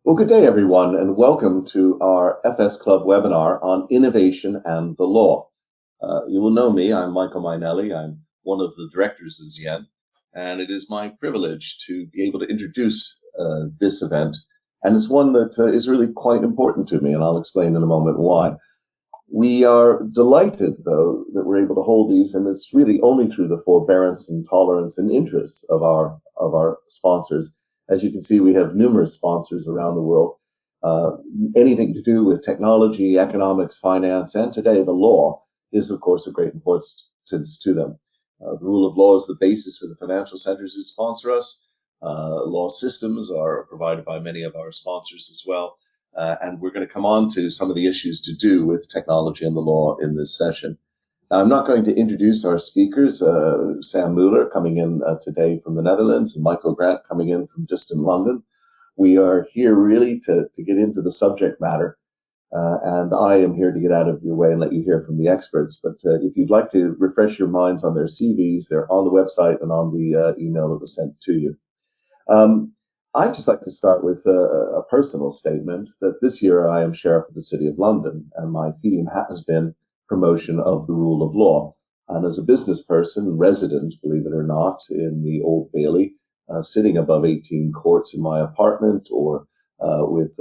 Well, good day, everyone, and welcome to our FS Club webinar on innovation and the law. You will know me. I'm Michael Mainelli. I'm one of the directors of Zien, and it is my privilege to be able to introduce this event. And it's one that is really quite important to me, and I'll explain in a moment why. We are delighted, though, that we're able to hold these, and it's really only through the forbearance and tolerance and interests of our sponsors. As you can see, we have numerous sponsors around the world. Uh, Anything to do with technology, economics, finance, and today the law is, of course, of great importance to them. The rule of law is the basis for the financial centers who sponsor us. Law systems are provided by many of our sponsors as well. And we're going to come on to some of the issues to do with technology and the law in this session. Now, I'm not going to introduce our speakers, Sam Mueller coming in today from the Netherlands and Michael Grant coming in from distant London. We are here really to get into the subject matter, and I am here to get out of your way and let you hear from the experts. But if you'd like to refresh your minds on their CVs, they're on the website and on the email that was sent to you. I'd just like to start with a personal statement that this year I am Sheriff of the City of London, and my theme has been promotion of the rule of law. And as a business person, resident, believe it or not, in the Old Bailey, sitting above 18 courts in my apartment or with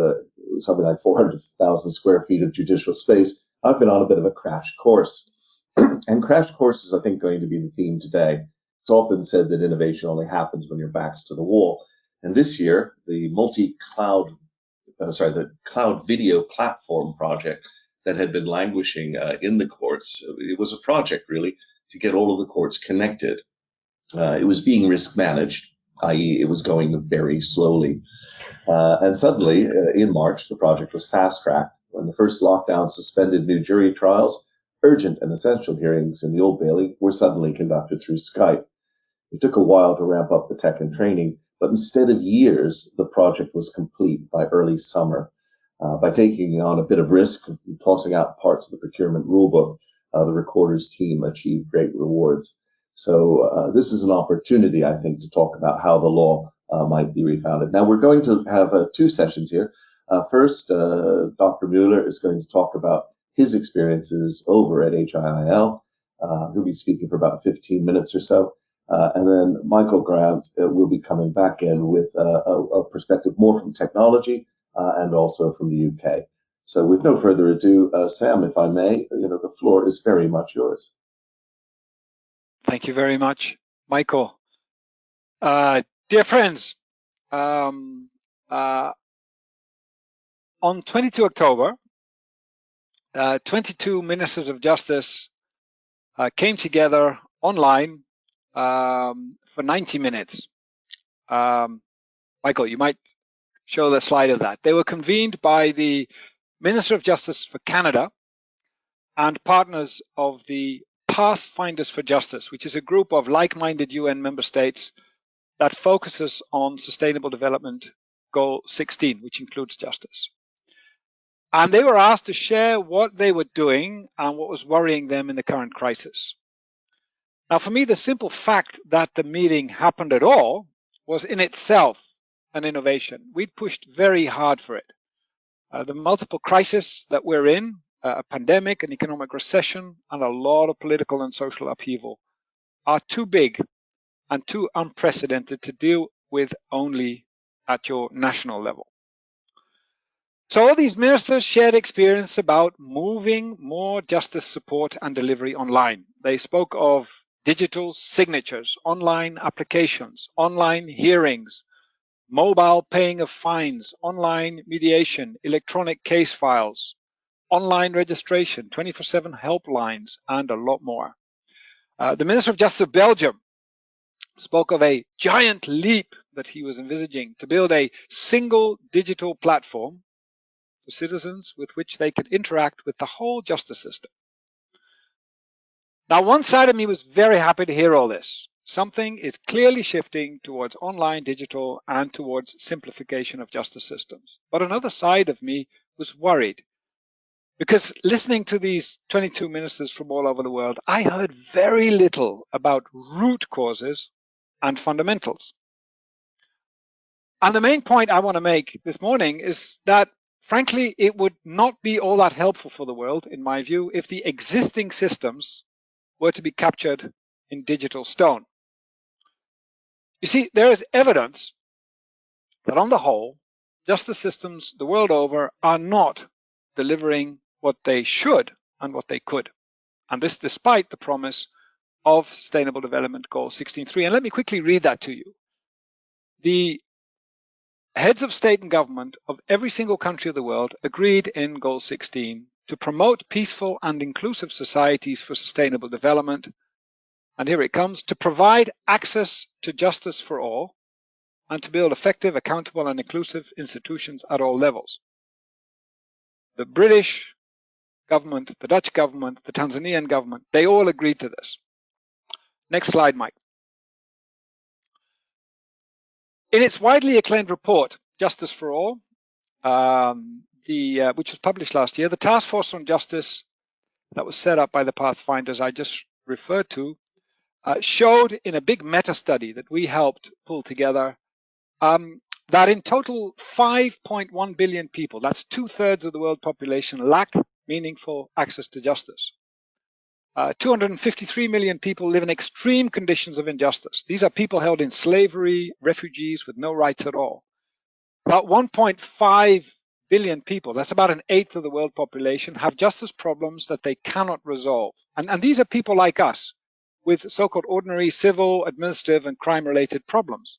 something like 400,000 square feet of judicial space, I've been on a bit of a crash course. And crash course is, I think, going to be the theme today. It's often said that innovation only happens when your back's to the wall. And this year, the the cloud video platform project that had been languishing in the courts, it was a project really to get all of the courts connected. It was being risk managed, i.e. it was going very slowly. And suddenly, in March, the project was fast-tracked when the first lockdown suspended new jury trials. Urgent and essential hearings in the Old Bailey were suddenly conducted through Skype. It took a while to ramp up the tech and training, but instead of years, the project was complete by early summer. By taking on a bit of risk, tossing out parts of the procurement rulebook, the recorder's team achieved great rewards. So this is an opportunity, I think, to talk about how the law might be refounded. Now, we're going to have two sessions here. First, Dr. Mueller is going to talk about his experiences over at HIIL. He'll be speaking for about 15 minutes or so. And then Michael Grant will be coming back in with a perspective more from technology and also from the UK. So with no further ado, Sam, if I may, the floor is very much yours. Thank you very much, Michael. Dear friends, on 22 October, 22 ministers of justice came together online for 90 minutes. Michael, you might show the slide of that. They were convened by the Minister of Justice for Canada and partners of the Pathfinders for Justice, which is a group of like-minded UN member states that focuses on Sustainable Development Goal 16, which includes justice. And they were asked to share what they were doing and what was worrying them in the current crisis. Now, for me, the simple fact that the meeting happened at all was in itself an innovation. We'd pushed very hard for it. The multiple crises that we're in, a pandemic, an economic recession, and a lot of political and social upheaval are too big and too unprecedented to deal with only at your national level. So all these ministers shared experience about moving more justice support and delivery online. They spoke of digital signatures, online applications, online hearings, mobile paying of fines, online mediation, electronic case files, online registration, 24/7 helplines, and a lot more. The Minister of Justice of Belgium spoke of a giant leap that he was envisaging to build a single digital platform for citizens with which they could interact with the whole justice system. Now, one side of me was very happy to hear all this. Something is clearly shifting towards online, digital, and towards simplification of justice systems. But another side of me was worried, because listening to these 22 ministers from all over the world, I heard very little about root causes and fundamentals. And the main point I want to make this morning is that, frankly, it would not be all that helpful for the world, in my view, if the existing systems were to be captured in digital stone. You see, there is evidence that on the whole, justice systems the world over are not delivering what they should and what they could. And this despite the promise of Sustainable Development Goal 16.3. And let me quickly read that to you. The heads of state and government of every single country of the world agreed in Goal 16 to promote peaceful and inclusive societies for sustainable development. And here it comes, to provide access to justice for all and to build effective, accountable and inclusive institutions at all levels. The British government, the Dutch government, the Tanzanian government, they all agreed to this. Next slide, Mike. In its widely acclaimed report, Justice for All, which was published last year, the Task Force on Justice that was set up by the Pathfinders I just referred to showed in a big meta-study that we helped pull together that in total 5.1 billion people, that's 2/3 of the world population, lack meaningful access to justice. 253 million people live in extreme conditions of injustice. These are people held in slavery, refugees with no rights at all. About 1.5 billion people, that's about 1/8 of the world population, have justice problems that they cannot resolve. And these are people like us with so-called ordinary civil, administrative, and crime-related problems.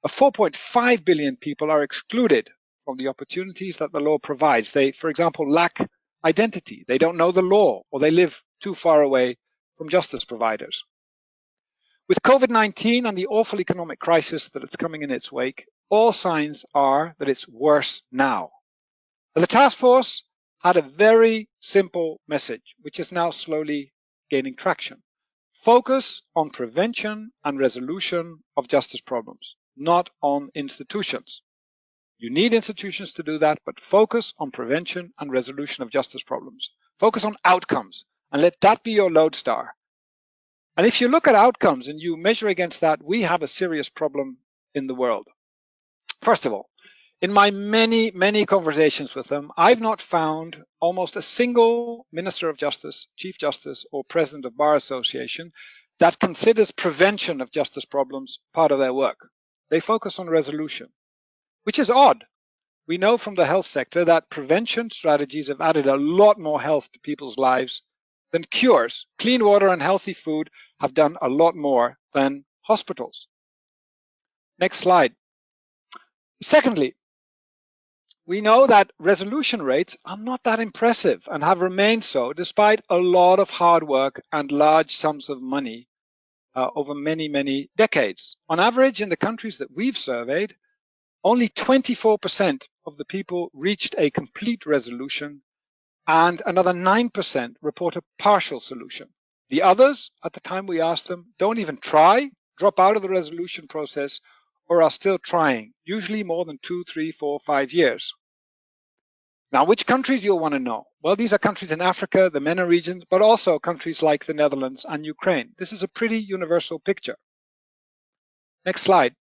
4.5 billion people are excluded from the opportunities that the law provides. They, for example, lack identity. They don't know the law, or they live too far away from justice providers. With COVID-19 and the awful economic crisis that it's coming in its wake, all signs are that it's worse now. But the task force had a very simple message, which is now slowly gaining traction. Focus on prevention and resolution of justice problems, not on institutions. You need institutions to do that, but focus on prevention and resolution of justice problems. Focus on outcomes, and let that be your lodestar. And if you look at outcomes and you measure against that, we have a serious problem in the world. First of all, in my many, many conversations with them, I've not found almost a single Minister of Justice, Chief Justice, or President of Bar Association that considers prevention of justice problems part of their work. They focus on resolution, which is odd. We know from the health sector that prevention strategies have added a lot more health to people's lives than cures. Clean water and healthy food have done a lot more than hospitals. Next slide. Secondly, we know that resolution rates are not that impressive and have remained so despite a lot of hard work and large sums of money over many, many decades. On average, in the countries that we've surveyed, only 24% of the people reached a complete resolution, and another 9% report a partial solution. The others, at the time we asked them, don't even try, drop out of the resolution process, or are still trying, usually more than 2, 3, 4, 5 years. Now, which countries you'll want to know? Well, these are countries in Africa, the MENA regions, but also countries like the Netherlands and Ukraine. This is a pretty universal picture. Next slide.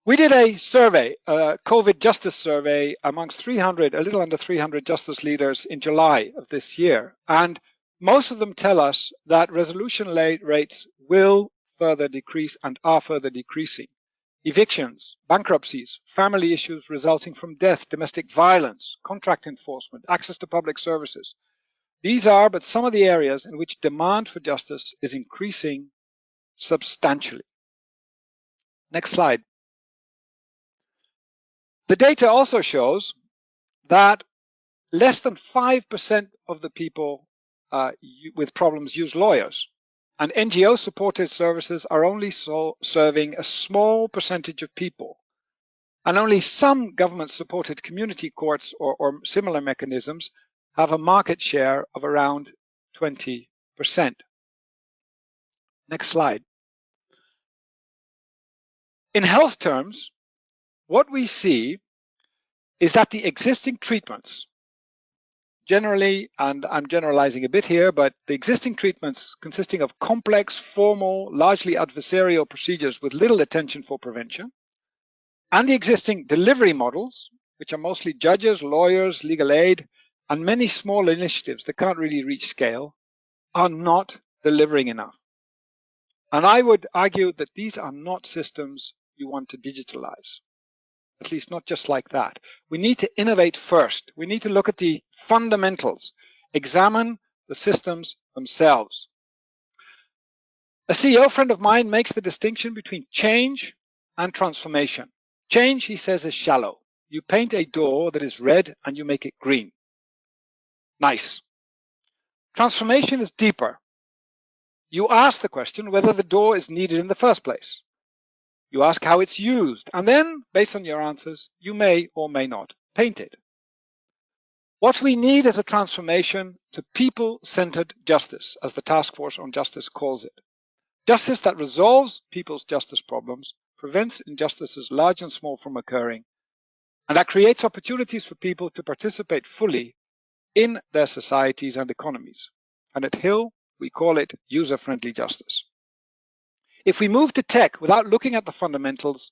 We did a survey, a COVID justice survey amongst 300, a little under 300 justice leaders in July of this year. And most of them tell us that resolution rates will further decrease and are further decreasing. Evictions, bankruptcies, family issues resulting from death, domestic violence, contract enforcement, access to public services. These are but some of the areas in which demand for justice is increasing substantially. Next slide. The data also shows that less than 5% of the people with problems use lawyers, and NGO-supported services are only serving a small percentage of people, and only some government-supported community courts or similar mechanisms have a market share of around 20%. Next slide. In health terms, what we see is that the existing treatments, generally, and I'm generalizing a bit here, but the existing treatments consisting of complex, formal, largely adversarial procedures with little attention for prevention, And the existing delivery models, which are mostly judges, lawyers, legal aid, and many small initiatives that can't really reach scale, are not delivering enough. And I would argue that these are not systems you want to digitalize, at least not just like that. We need to innovate first. We need to look at the fundamentals, examine the systems themselves. A CEO friend of mine makes the distinction between change and transformation. Change, he says, is shallow. You paint a door that is red and you make it green. Nice. Transformation is deeper. You ask the question whether the door is needed in the first place. You ask how it's used, and then, based on your answers, you may or may not paint it. What we need is a transformation to people-centered justice, as the Task Force on Justice calls it. Justice that resolves people's justice problems, prevents injustices large and small from occurring, and that creates opportunities for people to participate fully in their societies and economies. And at Hill, we call it user-friendly justice. If we move to tech without looking at the fundamentals,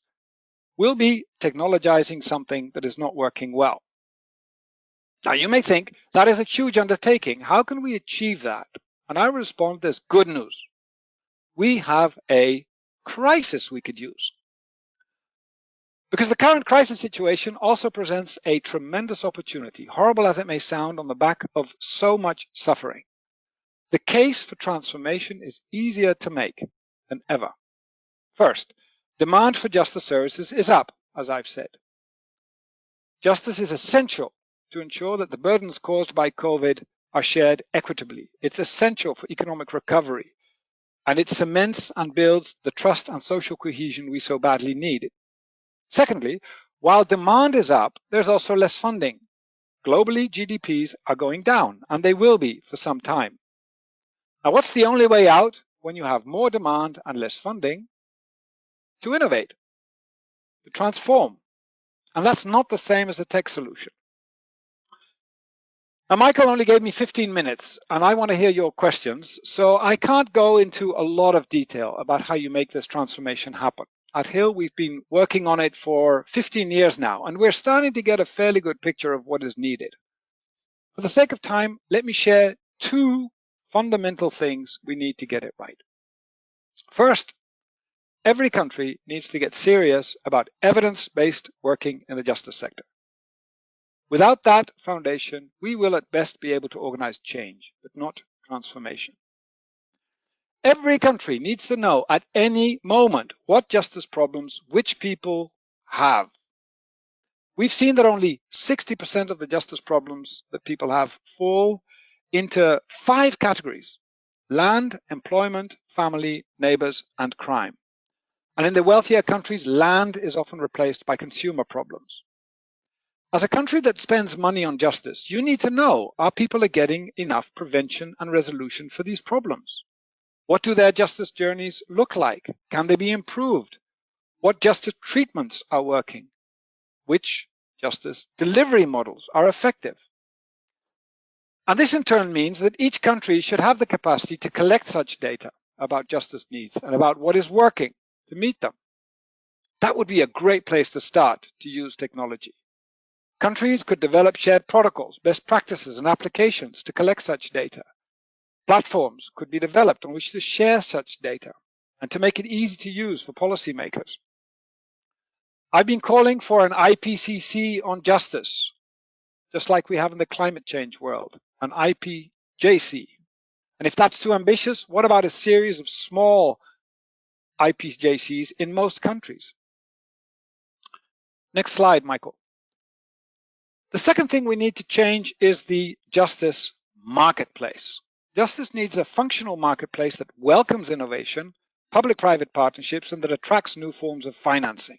we'll be technologizing something that is not working well. Now, you may think that is a huge undertaking. How can we achieve that? And I respond, there's good news. We have a crisis we could use. Because the current crisis situation also presents a tremendous opportunity, horrible as it may sound, on the back of so much suffering. The case for transformation is easier to make than ever. First, demand for justice services is up, as I've said. Justice is essential to ensure that the burdens caused by COVID are shared equitably. It's essential for economic recovery, and it cements and builds the trust and social cohesion we so badly need. Secondly, while demand is up, there's also less funding. Globally, GDPs are going down, and they will be for some time. Now, what's the only way out when you have more demand and less funding? To innovate, to transform. And that's not the same as a tech solution. Now, Michael only gave me 15 minutes, and I want to hear your questions, so I can't go into a lot of detail about how you make this transformation happen. At Hill, we've been working on it for 15 years now, and we're starting to get a fairly good picture of what is needed. For the sake of time, let me share two fundamental things we need to get it right. First, every country needs to get serious about evidence-based working in the justice sector. Without that foundation, we will at best be able to organize change, but not transformation. Every country needs to know at any moment what justice problems which people have. We've seen that only 60% of the justice problems that people have fall into 5 categories: land, employment, family, neighbors, and crime. And in the wealthier countries, land is often replaced by consumer problems. As a country that spends money on justice, you need to know, are people getting enough prevention and resolution for these problems? What do their justice journeys look like? Can they be improved? What justice treatments are working? Which justice delivery models are effective? And this in turn means that each country should have the capacity to collect such data about justice needs and about what is working to meet them. That would be a great place to start to use technology. Countries could develop shared protocols, best practices, and applications to collect such data. Platforms could be developed on which to share such data and to make it easy to use for policymakers. I've been calling for an IPCC on justice, just like we have in the climate change world, an IPJC. And if that's too ambitious, what about a series of small IPJCs in most countries? Next slide, Michael. The second thing we need to change is the justice marketplace. Justice needs a functional marketplace that welcomes innovation, public-private partnerships, and that attracts new forms of financing.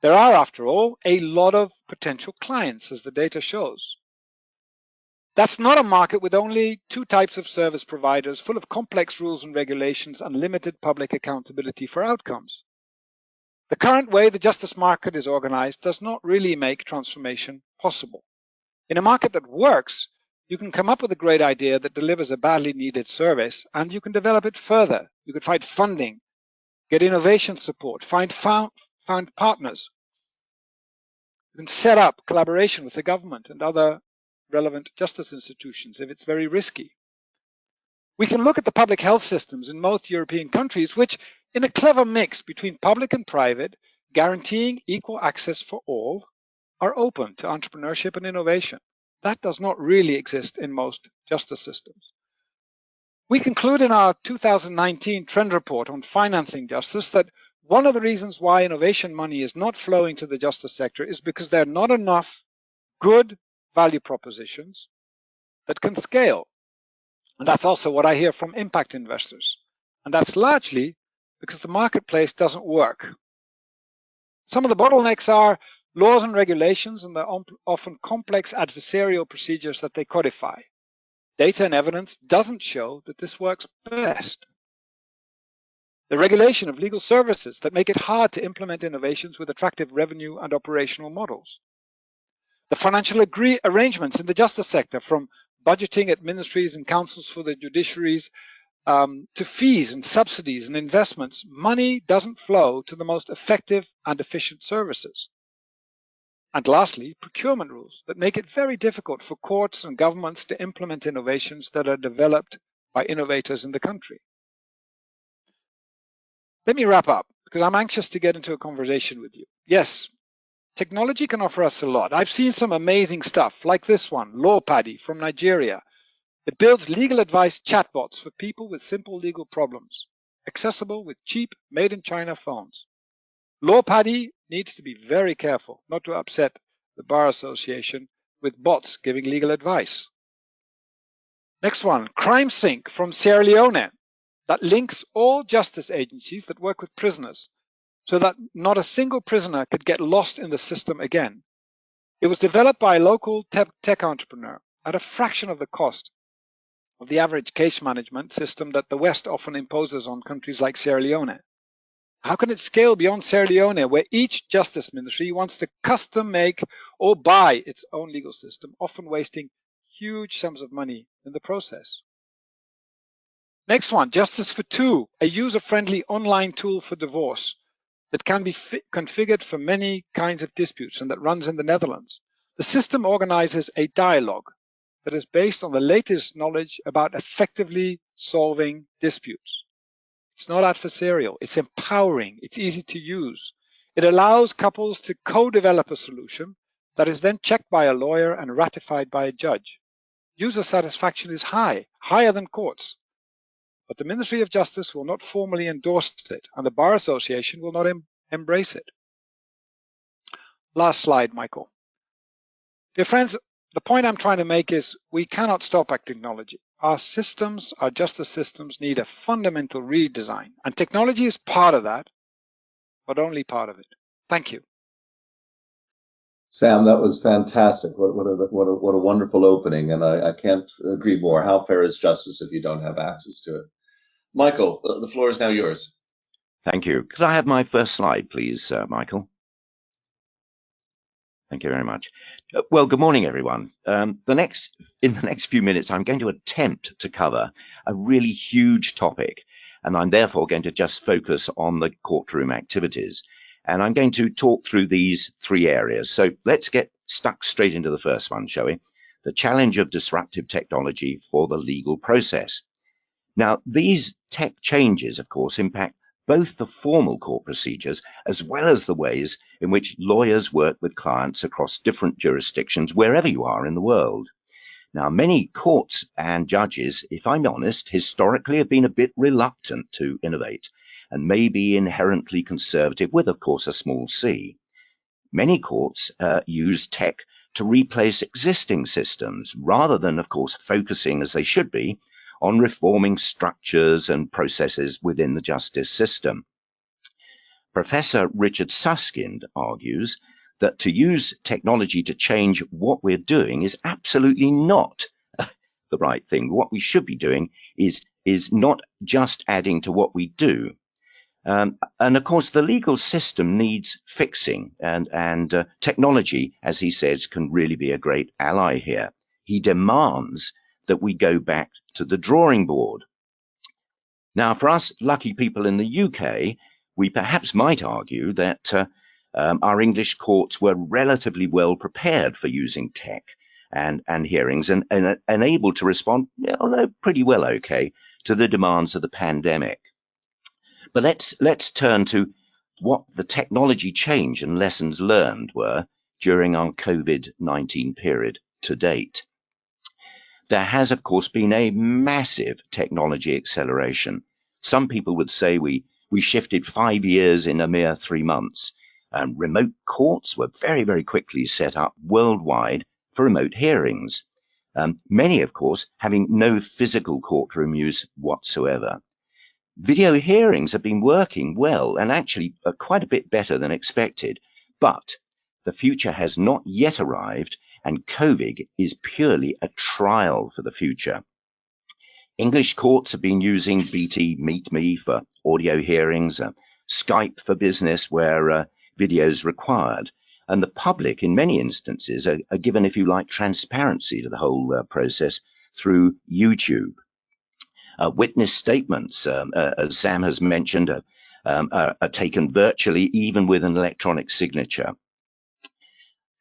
There are, after all, a lot of potential clients, as the data shows. That's not a market with only 2 types of service providers full of complex rules and regulations and limited public accountability for outcomes. The current way the justice market is organized does not really make transformation possible. In a market that works, you can come up with a great idea that delivers a badly needed service, and you can develop it further. You could find funding, get innovation support, find found partners. You can set up collaboration with the government and other relevant justice institutions if it's very risky. We can look at the public health systems in most European countries, which, in a clever mix between public and private, guaranteeing equal access for all, are open to entrepreneurship and innovation. That does not really exist in most justice systems. We conclude in our 2019 trend report on financing justice that one of the reasons why innovation money is not flowing to the justice sector is because there are not enough good value propositions that can scale. And that's also what I hear from impact investors. And that's largely because the marketplace doesn't work. Some of the bottlenecks are laws and regulations and the often complex adversarial procedures that they codify. Data and evidence doesn't show that this works best. The regulation of legal services that make it hard to implement innovations with attractive revenue and operational models. The financial arrangements in the justice sector, from budgeting at ministries and councils for the judiciaries to fees and subsidies and investments, money doesn't flow to the most effective and efficient services. And lastly, procurement rules that make it very difficult for courts and governments to implement innovations that are developed by innovators in the country. Let me wrap up, because I'm anxious to get into a conversation with you. Yes, technology can offer us a lot. I've seen some amazing stuff, like this one, LawPaddy from Nigeria. It builds legal advice chatbots for people with simple legal problems, accessible with cheap, made-in-China phones. LawPaddy needs to be very careful not to upset the Bar Association with bots giving legal advice. Next one, CrimeSync from Sierra Leone, that links all justice agencies that work with prisoners so that not a single prisoner could get lost in the system again. It was developed by a local tech entrepreneur at a fraction of the cost of the average case management system that the West often imposes on countries like Sierra Leone. How can it scale beyond Sierra Leone, where each justice ministry wants to custom make or buy its own legal system, often wasting huge sums of money in the process? Next one, Justice for Two, a user-friendly online tool for divorce that can be configured for many kinds of disputes and that runs in the Netherlands. The system organizes a dialogue that is based on the latest knowledge about effectively solving disputes. It's not adversarial, it's empowering, it's easy to use. It allows couples to co-develop a solution that is then checked by a lawyer and ratified by a judge. User satisfaction is high, higher than courts. But the Ministry of Justice will not formally endorse it, and the Bar Association will not embrace it. Last slide, Michael. Dear friends, the point I'm trying to make is we cannot stop at technology. Our systems, our justice systems, need a fundamental redesign, and technology is part of that, but only part of it. Thank you. Sam, that was fantastic. What a wonderful opening, and I can't agree more. How fair is justice if you don't have access to it? Michael, the floor is now yours. Thank you. Could I have my first slide, please, Michael? Thank you very much. Well, good morning, everyone. In the next few minutes, I'm going to attempt to cover a really huge topic, and I'm therefore going to just focus on the courtroom activities. And I'm going to talk through these three areas. So let's get stuck straight into the first one, shall we? The challenge of disruptive technology for the legal process. Now, these tech changes, of course, impact both the formal court procedures as well as the ways in which lawyers work with clients across different jurisdictions, wherever you are in the world. Now, many courts and judges, if I'm honest, historically have been a bit reluctant to innovate and may be inherently conservative with, of course, a small c. Many courts use tech to replace existing systems rather than, of course, focusing, as they should be, on reforming structures and processes within the justice system. Professor Richard Susskind argues that to use technology to change what we're doing is absolutely not the right thing. What we should be doing is not just adding to what we do. And of course, the legal system needs fixing, and technology, as he says, can really be a great ally here. He demands that we go back to the drawing board. Now, for us lucky people in the UK, we perhaps might argue that our English courts were relatively well prepared for using tech and hearings and able to respond, although pretty well okay, to the demands of the pandemic. But let's turn to what the technology change and lessons learned were during our COVID-19 period to date. There has, of course, been a massive technology acceleration. Some people would say we shifted 5 years in a mere 3 months. Remote courts were very, very quickly set up worldwide for remote hearings. Many, of course, having no physical courtroom use whatsoever. Video hearings have been working well and actually quite a bit better than expected, but the future has not yet arrived, and COVID is purely a trial for the future. English courts have been using BT Meet Me for audio hearings, Skype for business where video is required, and the public in many instances are given, if you like, transparency to the whole process through YouTube. Witness statements, as Sam has mentioned, are taken virtually, even with an electronic signature.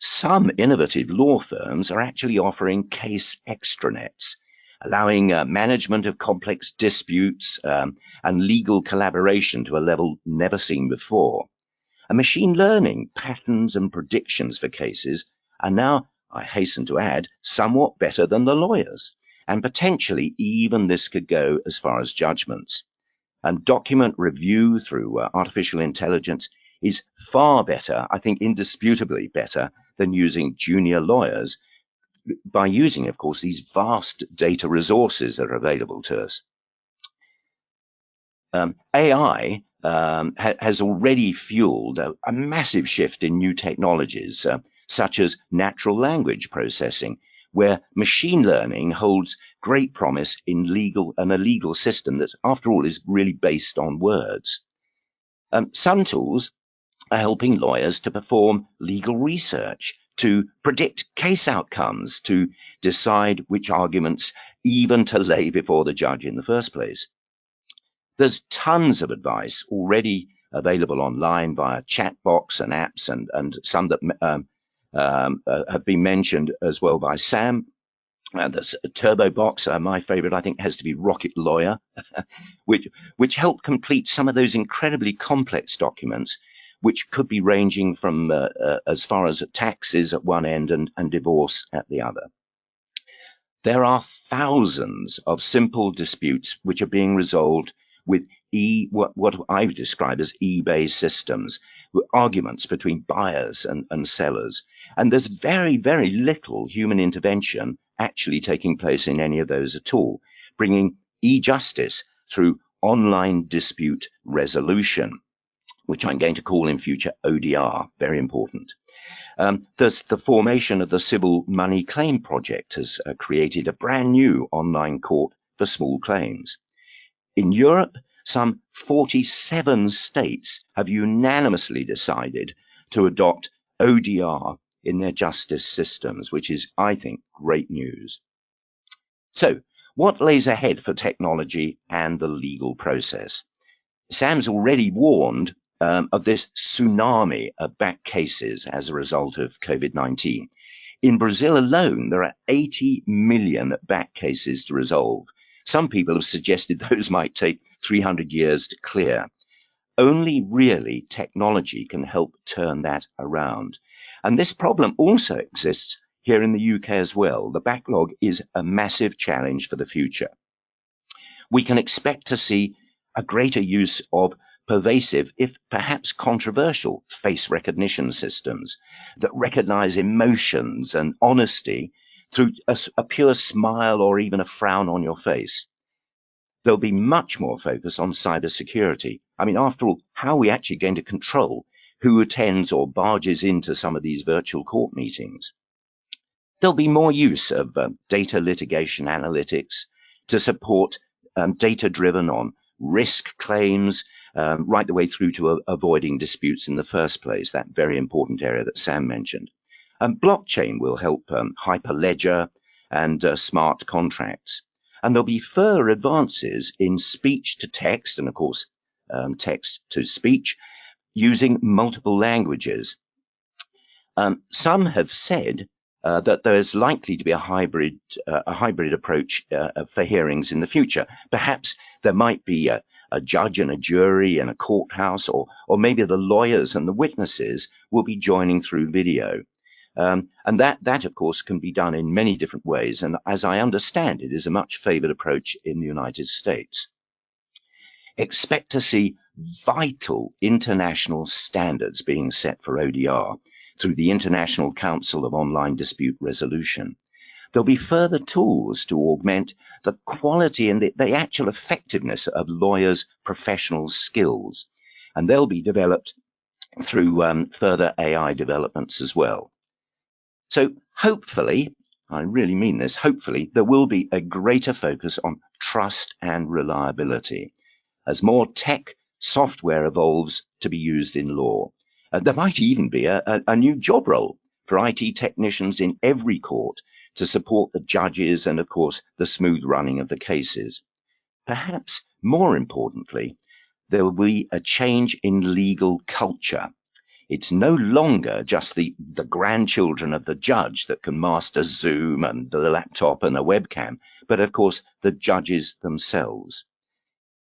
Some innovative law firms are actually offering case extranets, allowing management of complex disputes and legal collaboration to a level never seen before. And machine learning patterns and predictions for cases are now, I hasten to add, somewhat better than the lawyers. And potentially even this could go as far as judgments. And document review through artificial intelligence is far better, I think indisputably better, than using junior lawyers by using, of course, these vast data resources that are available to us. AI has already fueled a massive shift in new technologies, such as natural language processing, where machine learning holds great promise in a legal system that, after all, is really based on words. Some tools are helping lawyers to perform legal research, to predict case outcomes, to decide which arguments even to lay before the judge in the first place. There's tons of advice already available online via chat box and apps, and some that have been mentioned as well by Sam. There's a Turbo Box. My favorite, I think, has to be Rocket Lawyer, which help complete some of those incredibly complex documents, which could be ranging from as far as taxes at one end and divorce at the other. There are thousands of simple disputes which are being resolved with what I would describe as eBay systems, with arguments between buyers and sellers. And there's very, very little human intervention actually taking place in any of those at all, bringing e-justice through online dispute resolution, which I'm going to call in future ODR, very important. There's the formation of the Civil Money Claim Project has created a brand new online court for small claims. In Europe, some 47 states have unanimously decided to adopt ODR in their justice systems, which is, I think, great news. So, what lays ahead for technology and the legal process? Sam's already warned of this tsunami of back cases as a result of COVID-19. In Brazil alone, there are 80 million back cases to resolve. Some people have suggested those might take 300 years to clear. Only really technology can help turn that around. And this problem also exists here in the UK as well. The backlog is a massive challenge for the future. We can expect to see a greater use of pervasive, if perhaps controversial, face recognition systems that recognize emotions and honesty through a pure smile or even a frown on your face. There'll be much more focus on cybersecurity. I mean, after all, how are we actually going to control who attends or barges into some of these virtual court meetings? There'll be more use of data litigation analytics to support data-driven on risk claims, right the way through to avoiding disputes in the first place, that very important area that Sam mentioned. Blockchain will help hyperledger and smart contracts. And there'll be further advances in speech to text and, of course, text to speech, using multiple languages. Some have said that there's likely to be a hybrid approach for hearings in the future. Perhaps there might be a judge and a jury in a courthouse, or maybe the lawyers and the witnesses will be joining through video. And that, of course, can be done in many different ways. And as I understand it, is a much favored approach in the United States. Expect to see vital international standards being set for ODR through the International Council of Online Dispute Resolution. There'll be further tools to augment the quality and the actual effectiveness of lawyers' professional skills. And they'll be developed through further AI developments as well. So hopefully, I really mean this, hopefully there will be a greater focus on trust and reliability as more tech software evolves to be used in law. There might even be a new job role for IT technicians in every court to support the judges and, of course, the smooth running of the cases. Perhaps more importantly, there will be a change in legal culture. It's no longer just the grandchildren of the judge that can master Zoom and the laptop and a webcam, but of course the judges themselves.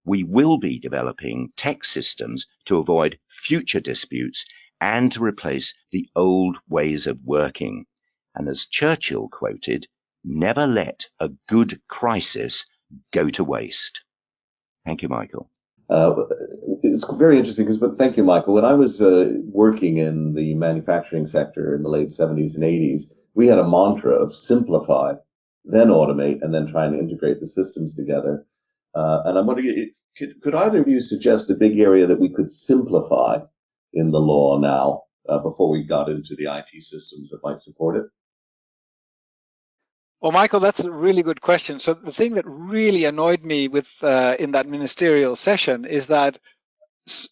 We will be developing tech systems to avoid future disputes and to replace the old ways of working. And as Churchill quoted, never let a good crisis go to waste. Thank you, Michael. It's very interesting but thank you, Michael. When I was working in the manufacturing sector in the late 70s and 80s, we had a mantra of simplify, then automate, and then try and integrate the systems together. And I'm wondering, could either of you suggest a big area that we could simplify in the law now before we got into the IT systems that might support it? Well, Michael, that's a really good question. So the thing that really annoyed me with in that ministerial session is that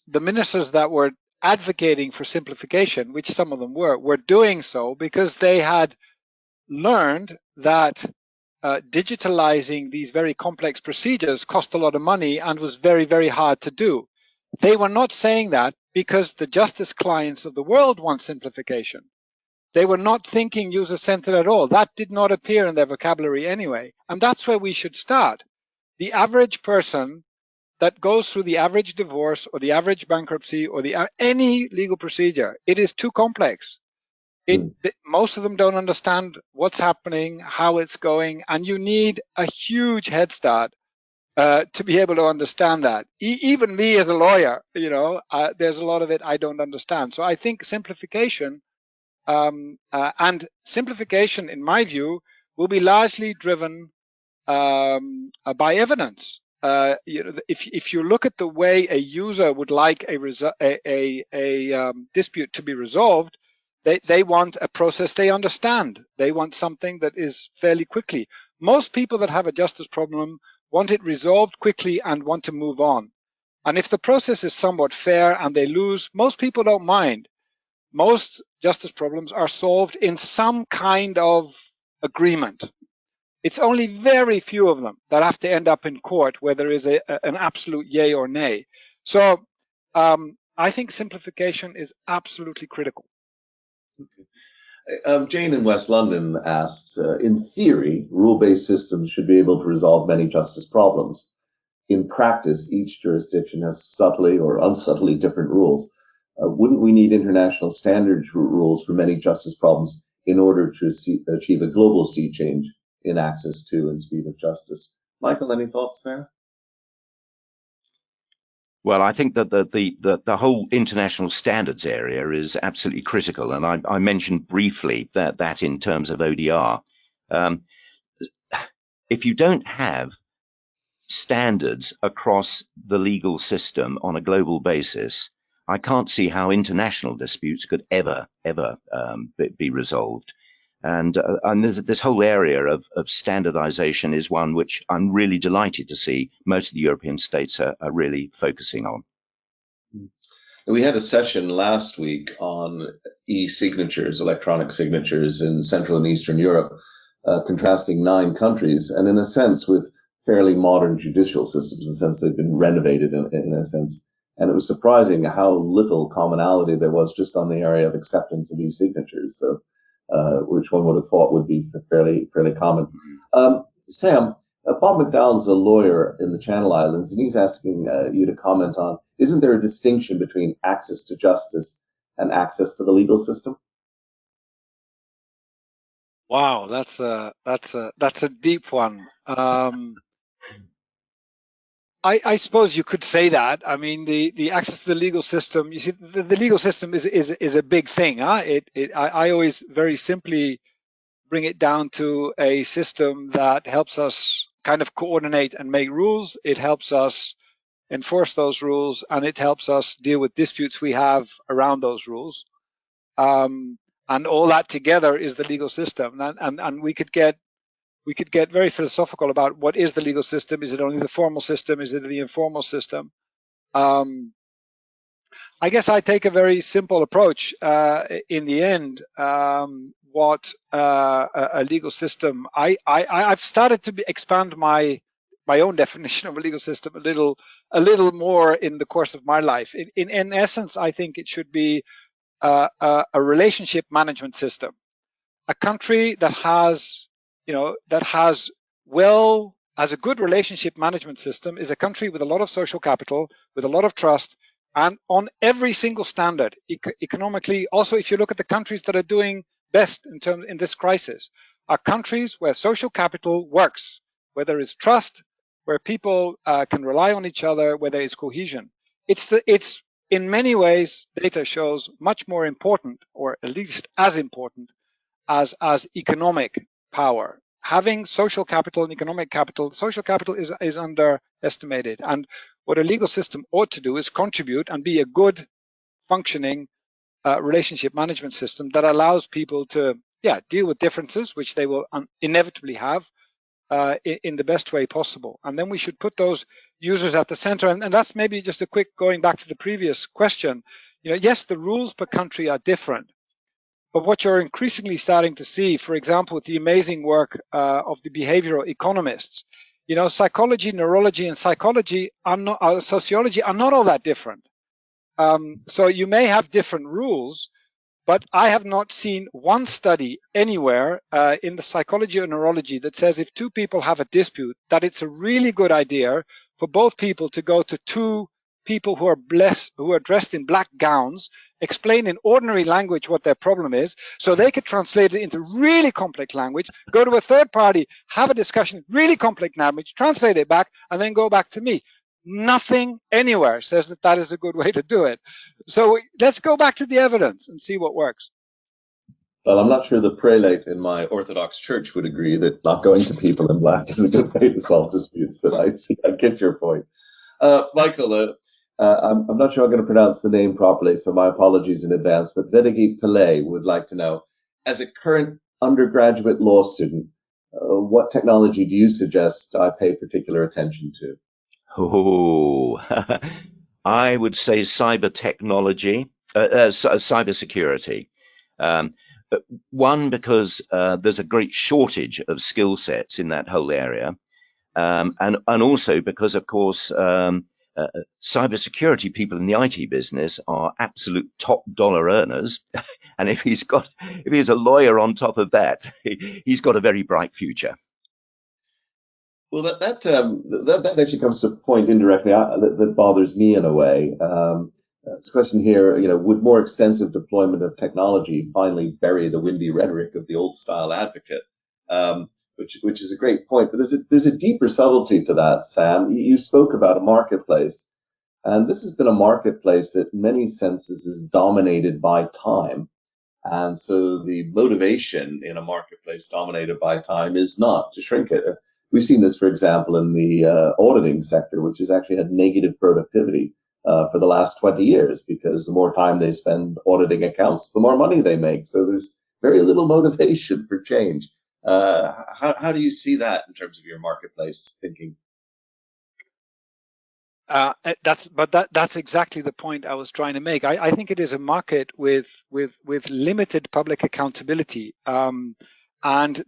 the ministers that were advocating for simplification, which some of them were doing so because they had learned that digitalizing these very complex procedures cost a lot of money and was very, very hard to do. They were not saying that because the justice clients of the world want simplification. They were not thinking user-centered at all. That did not appear in their vocabulary anyway. And that's where we should start. The average person that goes through the average divorce or the average bankruptcy or any legal procedure, it is too complex. Most of them don't understand what's happening, how it's going, and you need a huge head start to be able to understand that. Even me as a lawyer, there's a lot of it I don't understand. So I think simplification and simplification, in my view, will be largely driven by evidence. If you look at the way a user would like a dispute to be resolved, they want a process they understand. They want something that is fairly quickly. Most people that have a justice problem want it resolved quickly and want to move on. And if the process is somewhat fair and they lose, most people don't mind. Most justice problems are solved in some kind of agreement. It's only very few of them that have to end up in court where there is an absolute yay or nay. So I think simplification is absolutely critical. Okay. Jane in West London asks, in theory, rule-based systems should be able to resolve many justice problems. In practice, each jurisdiction has subtly or unsubtly different rules. Wouldn't we need international standards rules for many justice problems in order to achieve a global sea change in access to and speed of justice? Michael, any thoughts there? Well, I think that the whole international standards area is absolutely critical, and I mentioned briefly that in terms of ODR. If you don't have standards across the legal system on a global basis, I can't see how international disputes could ever be resolved. And this whole area of standardization is one which I'm really delighted to see most of the European states are really focusing on. We had a session last week on e-signatures, electronic signatures in Central and Eastern Europe, contrasting 9 countries, and in a sense with fairly modern judicial systems, in the sense they've been renovated in a sense And it was surprising how little commonality there was just on the area of acceptance of e-signatures. So, which one would have thought would be fairly common. Sam, Bob McDowell is a lawyer in the Channel Islands, and he's asking you to comment on, isn't there a distinction between access to justice and access to the legal system? Wow, that's a deep one. I suppose you could say that. I mean, the access to the legal system. You see, the legal system is a big thing. Huh? I always very simply bring it down to a system that helps us kind of coordinate and make rules. It helps us enforce those rules, and it helps us deal with disputes we have around those rules. And all that together is the legal system. And we could get very philosophical about what is the legal system. Is it only the formal system? Is it the informal system? I guess I take a very simple approach. In the end, what a legal system, I've started to expand my own definition of a legal system a little more in the course of my life. In essence, I think it should be a relationship management system. A country that has, has a good relationship management system is a country with a lot of social capital, with a lot of trust, and on every single standard, economically. Also, if you look at the countries that are doing best in this crisis, are countries where social capital works, where there is trust, where people can rely on each other, where there is cohesion. It's in many ways, data shows much more important, or at least as important, as economic power. Having social capital and economic capital, social capital is underestimated. And what a legal system ought to do is contribute and be a good functioning relationship management system that allows people to deal with differences, which they will inevitably have, in the best way possible. And then we should put those users at the center. And that's maybe just a quick going back to the previous question. Yes, the rules per country are different. But what you're increasingly starting to see, for example, with the amazing work of the behavioral economists, psychology, neurology, and sociology are not all that different. So you may have different rules, but I have not seen one study anywhere in the psychology or neurology that says if two people have a dispute, that it's a really good idea for both people to go to two people who are dressed in black gowns, explain in ordinary language what their problem is, so they could translate it into really complex language, go to a third party, have a discussion, really complex language, translate it back, and then go back to me. Nothing anywhere says that is a good way to do it. So let's go back to the evidence and see what works. Well, I'm not sure the prelate in my Orthodox church would agree that not going to people in black is a good way to solve disputes, but I get your point. Michael, I'm not sure I'm going to pronounce the name properly, so my apologies in advance, but Vedegi Pillay would like to know, as a current undergraduate law student, what technology do you suggest I pay particular attention to? Oh, I would say cyber technology, cyber security. One, because there's a great shortage of skill sets in that whole area. And also because, of course, cybersecurity people in the IT business are absolute top dollar earners. And if he's a lawyer on top of that, he's got a very bright future. Well, that actually comes to a point indirectly that bothers me in a way. This question here, would more extensive deployment of technology finally bury the windy rhetoric of the old style advocate? Which is a great point. But there's a deeper subtlety to that, Sam. You spoke about a marketplace, and this has been a marketplace that in many senses is dominated by time. And so the motivation in a marketplace dominated by time is not to shrink it. We've seen this, for example, in the auditing sector, which has actually had negative productivity for the last 20 years, because the more time they spend auditing accounts, the more money they make. So there's very little motivation for change. How do you see that in terms of your marketplace thinking? That's exactly the point I was trying to make. I think it is a market with limited public accountability. And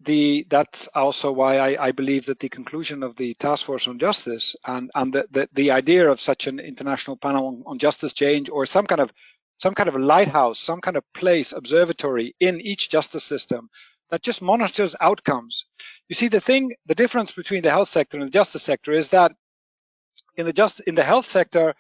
that's also why I believe that the conclusion of the Task Force on Justice and the idea of such an international panel on justice change, or some kind of a lighthouse, some kind of place, observatory in each justice system that just monitors outcomes. You see, the difference between the health sector and the justice sector is that in the health sector,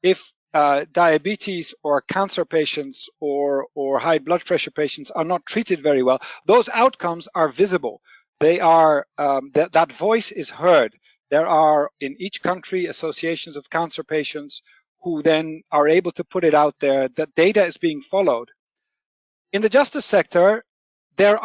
if diabetes or cancer patients or high blood pressure patients are not treated very well, those outcomes are visible. They are that voice is heard. There are in each country associations of cancer patients who then are able to put it out there that data is being followed. In the justice sector, there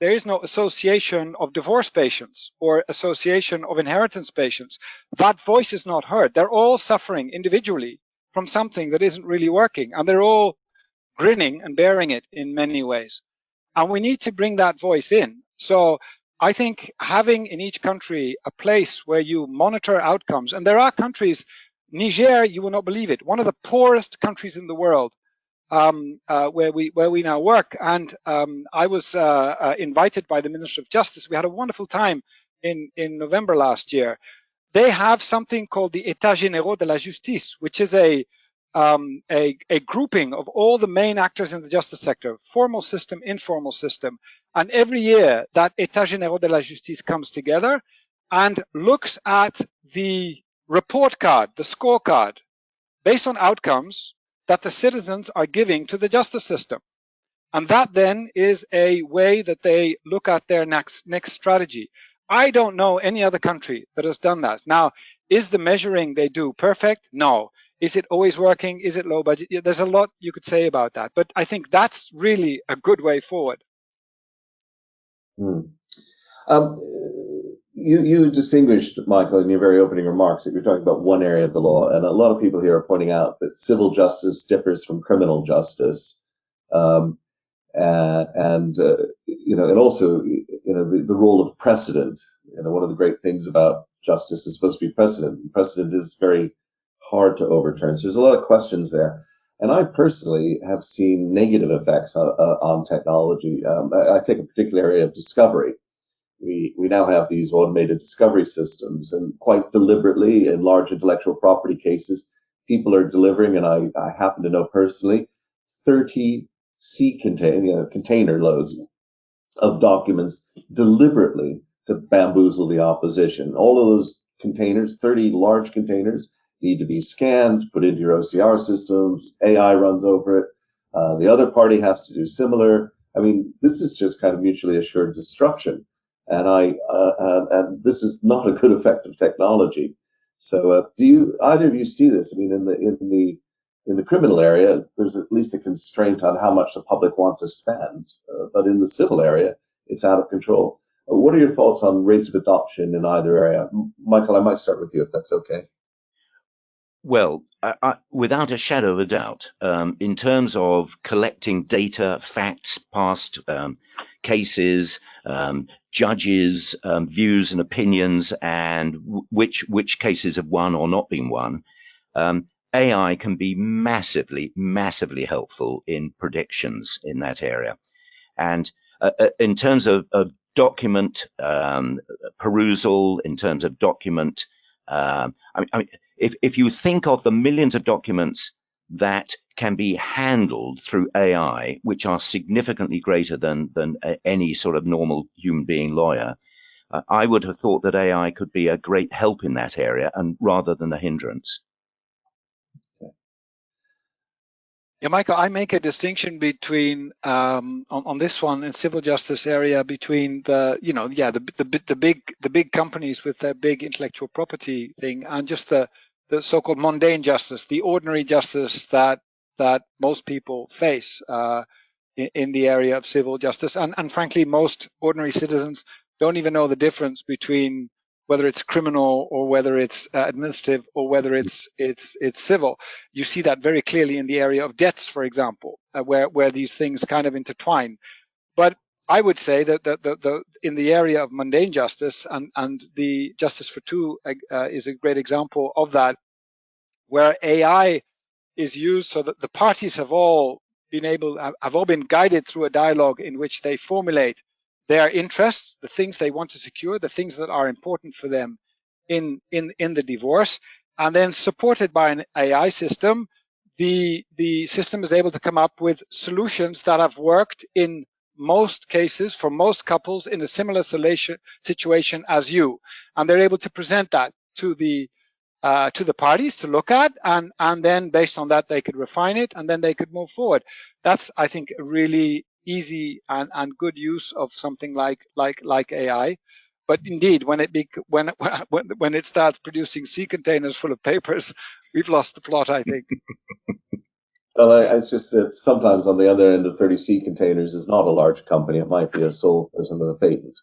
is no association of divorce patients or association of inheritance patients. That voice is not heard. They're all suffering individually from something that isn't really working, and they're all grinning and bearing it in many ways. And we need to bring that voice in. So I think having in each country a place where you monitor outcomes, and there are countries, Niger, you will not believe it, one of the poorest countries in the world, where we now work. And I was invited by the Minister of Justice. We had a wonderful time in November last year. They have something called the États généraux de la justice, which is a grouping of all the main actors in the justice sector, formal system, informal system. And every year that États généraux de la justice comes together and looks at the report card, the scorecard, based on outcomes that the citizens are giving to the justice system. And that then is a way that they look at their next strategy. I don't know any other country that has done that. Now, is the measuring they do perfect? No. Is it always working? Is it low budget? There's a lot you could say about that, but I think that's really a good way forward. You distinguished, Michael, in your very opening remarks that you're talking about one area of the law, and a lot of people here are pointing out that civil justice differs from criminal justice, and also the role of precedent. One of the great things about justice is supposed to be precedent. And precedent is very hard to overturn. So there's a lot of questions there. And I personally have seen negative effects on technology. I take a particular area of discovery. We now have these automated discovery systems, and quite deliberately in large intellectual property cases, people are delivering, and I happen to know personally, 30 container loads of documents deliberately to bamboozle the opposition. All of those containers, 30 large containers, need to be scanned, put into your OCR systems, AI runs over it. The other party has to do similar. I mean, this is just kind of mutually assured destruction. And this is not a good effect of technology. So, do either of you see this? I mean, in the criminal area, there's at least a constraint on how much the public wants to spend, but in the civil area, it's out of control. What are your thoughts on rates of adoption in either area? Michael, I might start with you if that's okay. Well, without a shadow of a doubt, in terms of collecting data, facts, past cases, judges' views and opinions, and which cases have won or not been won, AI can be massively, massively helpful in predictions in that area. And in terms of document perusal, in terms of document, if you think of the millions of documents that can be handled through AI, which are significantly greater than any sort of normal human being lawyer, I would have thought that AI could be a great help in that area, and rather than a hindrance. Yeah, Michael, I make a distinction between on this one in civil justice area between the big companies with their big intellectual property thing and just the so-called mundane justice, the ordinary justice that most people face in the area of civil justice, and frankly, most ordinary citizens don't even know the difference between whether it's criminal or whether it's administrative or whether it's civil. You see that very clearly in the area of debts, for example, where these things kind of intertwine. But I would say that in the area of mundane justice, and the Justice for Two is a great example of that, where AI is used so that the parties have all been guided through a dialogue in which they formulate their interests, the things they want to secure, the things that are important for them in the divorce, and then supported by an AI system, the system is able to come up with solutions that have worked in most cases for most couples in a similar situation as you, and they're able to present that to the parties to look at, and then based on that they could refine it, and then they could move forward. That's, I think, a really easy and good use of something like AI. But indeed, when it starts producing sea containers full of papers, we've lost the plot, I think. Well, it's just that sometimes on the other end of 30 sea containers is not a large company. It might be a sole person with a patent.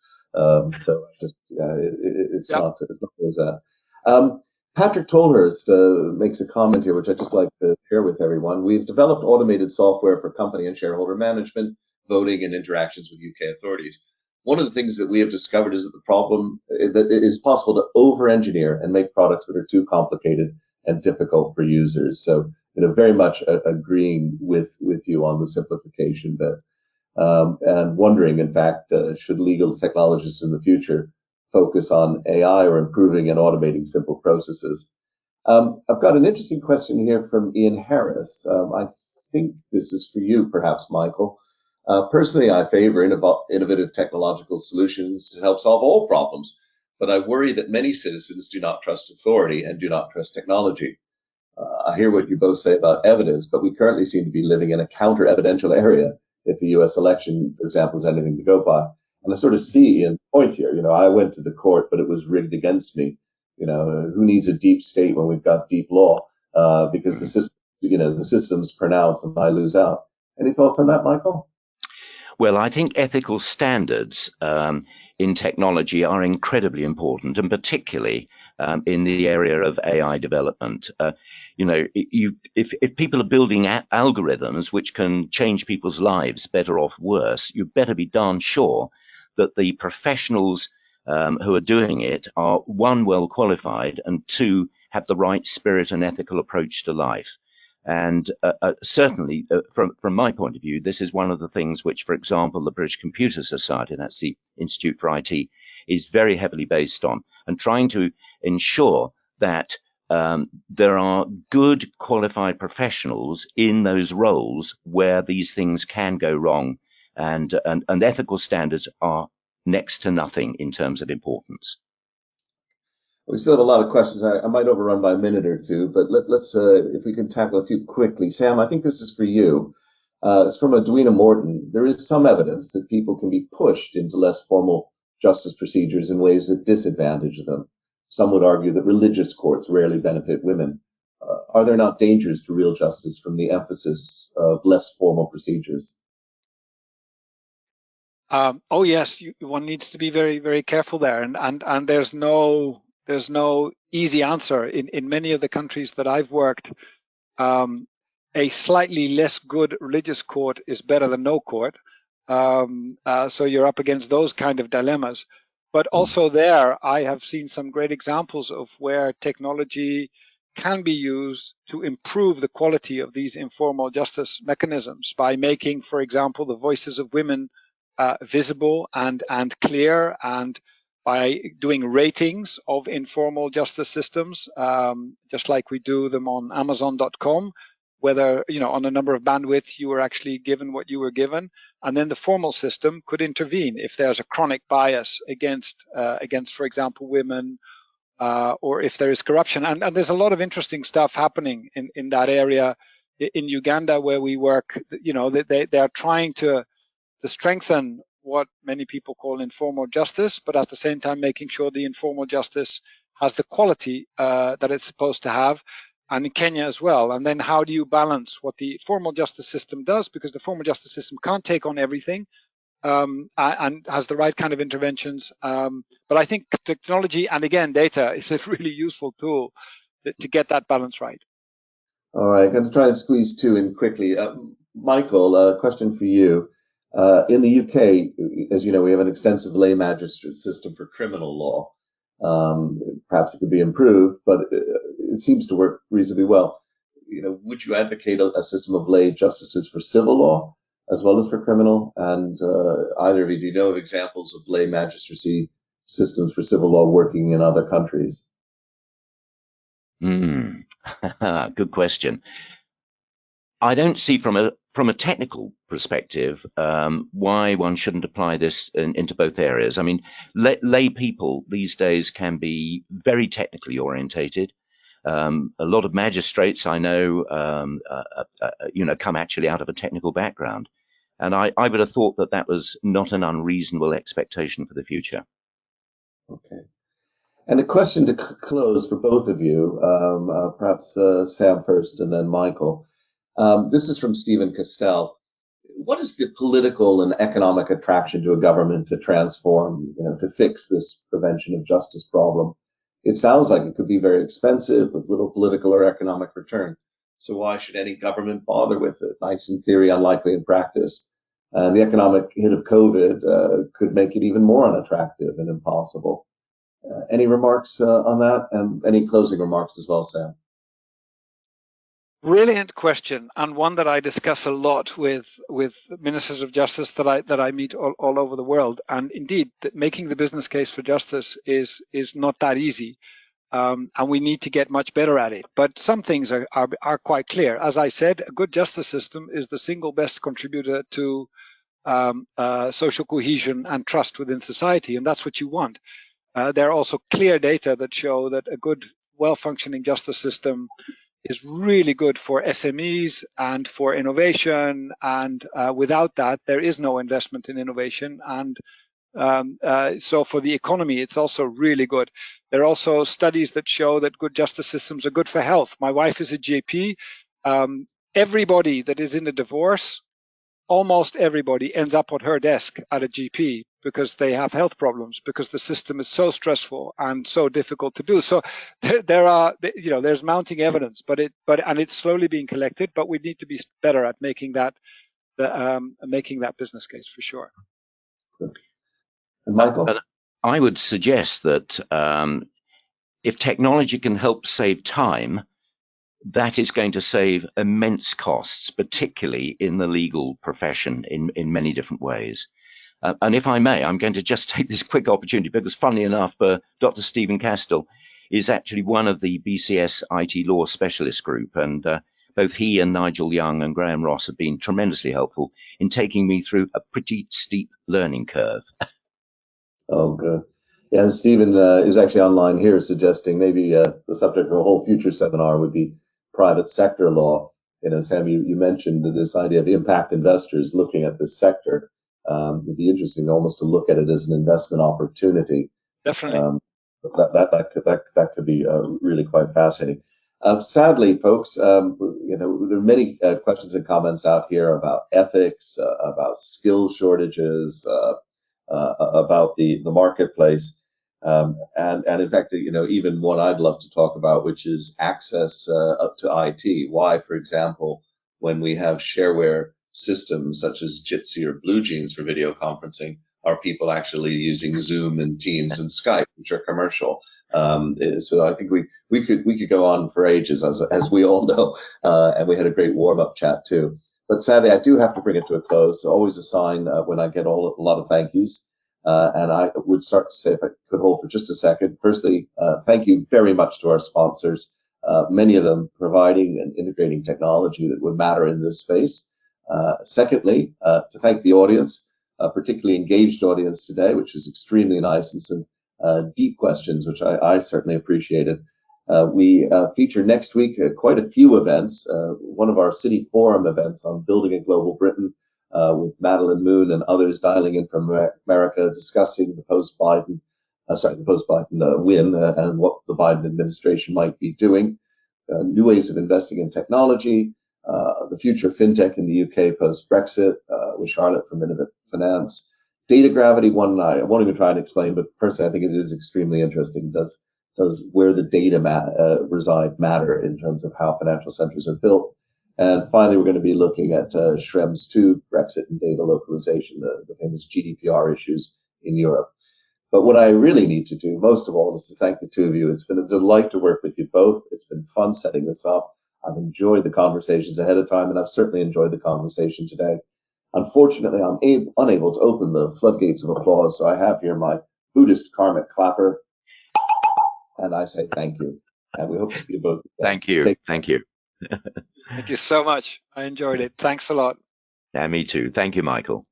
So just it's Yep. not always that. Patrick Tolhurst makes a comment here, which I'd just like to share with everyone. We've developed automated software for company and shareholder management, voting, and interactions with UK authorities. One of the things that we have discovered is that the problem that it is possible to over-engineer and make products that are too complicated and difficult for users. So, very much agreeing with you on the simplification bit, and wondering, in fact, should legal technologists in the future focus on AI or improving and automating simple processes? I've got an interesting question here from Ian Harris. I think this is for you, perhaps, Michael. Personally, I favor innovative technological solutions to help solve all problems, but I worry that many citizens do not trust authority and do not trust technology. I hear what you both say about evidence, but we currently seem to be living in a counter-evidential area if the US election, for example, is anything to go by. And I sort of see Ian's point here. I went to the court, but it was rigged against me. Who needs a deep state when we've got deep law? Because the system, the system's pronounced and I lose out. Any thoughts on that, Michael? Well, I think ethical standards in technology are incredibly important, and particularly in the area of AI development. If people are building algorithms which can change people's lives, better or worse, you better be darn sure that the professionals who are doing it are, one, well qualified, and two, have the right spirit and ethical approach to life. And certainly, from my point of view, this is one of the things which, for example, the British Computer Society, that's the Institute for IT, is very heavily based on, and trying to ensure that there are good qualified professionals in those roles where these things can go wrong, and ethical standards are next to nothing in terms of importance. We still have a lot of questions. I might overrun by a minute or two, but let's if we can tackle a few quickly. Sam, I think this is for you. It's from Edwina Morton. There is some evidence that people can be pushed into less formal justice procedures in ways that disadvantage them. Some would argue that religious courts rarely benefit women. Are there not dangers to real justice from the emphasis of less formal procedures? Oh yes, one needs to be very, very careful there, and there's no easy answer. In many of the countries that I've worked, a slightly less good religious court is better than no court. So you're up against those kind of dilemmas. But also there, I have seen some great examples of where technology can be used to improve the quality of these informal justice mechanisms by making, for example, the voices of women visible and clear, and by doing ratings of informal justice systems, just like we do them on Amazon.com, whether, on a number of bandwidth you were actually given what you were given, and then the formal system could intervene if there's a chronic bias against, for example, women, or if there is corruption. And there's a lot of interesting stuff happening in that area. In Uganda, where we work, they are trying to strengthen what many people call informal justice, but at the same time making sure the informal justice has the quality that it's supposed to have, and in Kenya as well. And then how do you balance what the formal justice system does, because the formal justice system can't take on everything, and has the right kind of interventions. But I think technology, and again, data, is a really useful tool to get that balance right. All right, I'm going to try and squeeze two in quickly. Michael, a question for you. In the UK, as you know, we have an extensive lay magistrate system for criminal law. Perhaps it could be improved, but it seems to work reasonably well. Would you advocate a system of lay justices for civil law? as well as for criminal? And either of you, do you know of examples of lay magistracy systems for civil law working in other countries? Good question. I don't see from a technical perspective why one shouldn't apply this into both areas. I mean, lay people these days can be very technically orientated. A lot of magistrates I know, come actually out of a technical background, and I would have thought that was not an unreasonable expectation for the future. Okay. And a question to close for both of you, perhaps Sam first and then Michael. This is from Stephen Castell. What is the political and economic attraction to a government to transform, to fix this prevention of justice problem? It sounds like it could be very expensive with little political or economic return. So why should any government bother with it? Nice in theory, unlikely in practice. The economic hit of COVID could make it even more unattractive and impossible. Any remarks on that, and any closing remarks as well, Sam? Brilliant question, and one that I discuss a lot with ministers of justice that I meet all over the world. And indeed, making the business case for justice is not that easy, and we need to get much better at it. But some things are quite clear. As I said, a good justice system is the single best contributor to social cohesion and trust within society, and that's what you want. There are also clear data that show that a good, well-functioning justice system is really good for SMEs and for innovation, and without that, there is no investment in innovation. And so for the economy, it's also really good. There are also studies that show that good justice systems are good for health. My wife is a GP. Everybody that is in a divorce, almost everybody ends up on her desk at a GP because they have health problems, because the system is so stressful and so difficult to do. So there's mounting evidence, but it's slowly being collected. But we need to be better at making that business case for sure. And Michael, but I would suggest that if technology can help save time, that is going to save immense costs, particularly in the legal profession in many different ways. And if I may, I'm going to just take this quick opportunity because, funnily enough, Dr. Stephen Castell is actually one of the BCS IT law specialist group. And both he and Nigel Young and Graham Ross have been tremendously helpful in taking me through a pretty steep learning curve. Oh, good. Yeah, and Stephen is actually online here suggesting maybe the subject of a whole future seminar would be private sector law. Sam, you mentioned this idea of impact investors looking at this sector. It'd be interesting almost to look at it as an investment opportunity. Definitely. That could be really quite fascinating. Sadly, folks, there are many questions and comments out here about ethics, about skill shortages, about the marketplace. And in fact, even one I'd love to talk about, which is access up to IT. Why, for example, when we have shareware systems such as Jitsi or BlueJeans for video conferencing, are people actually using Zoom and Teams and Skype, which are commercial? So I think we could go on for ages, as we all know, and we had a great warm-up chat too. But sadly, I do have to bring it to a close. So always a sign when I get a lot of thank yous. And I would start to say, if I could hold for just a second, firstly, thank you very much to our sponsors, many of them providing and integrating technology that would matter in this space. Secondly, to thank the audience, particularly engaged audience today, which was extremely nice, and some deep questions, which I certainly appreciated. We feature next week quite a few events. One of our City Forum events on building a global Britain, with Madeline Moon and others dialing in from America, discussing the post-Biden win and what the Biden administration might be doing, new ways of investing in technology, the future of fintech in the UK post-Brexit, with Charlotte from Innovate Finance, data gravity. One I won't even try and explain, but personally I think it is extremely interesting. Does where the data reside matter in terms of how financial centers are built? And finally, we're going to be looking at Schrems 2, Brexit and data localization, the famous GDPR issues in Europe. But what I really need to do, most of all, is to thank the two of you. It's been a delight to work with you both. It's been fun setting this up. I've enjoyed the conversations ahead of time, and I've certainly enjoyed the conversation today. Unfortunately, I'm unable to open the floodgates of applause, so I have here my Buddhist karmic clapper, and I say thank you. And we hope to see you both again. Thank you. Thank you. Thank you so much. I enjoyed it. Thanks a lot. Yeah, me too. Thank you, Michael.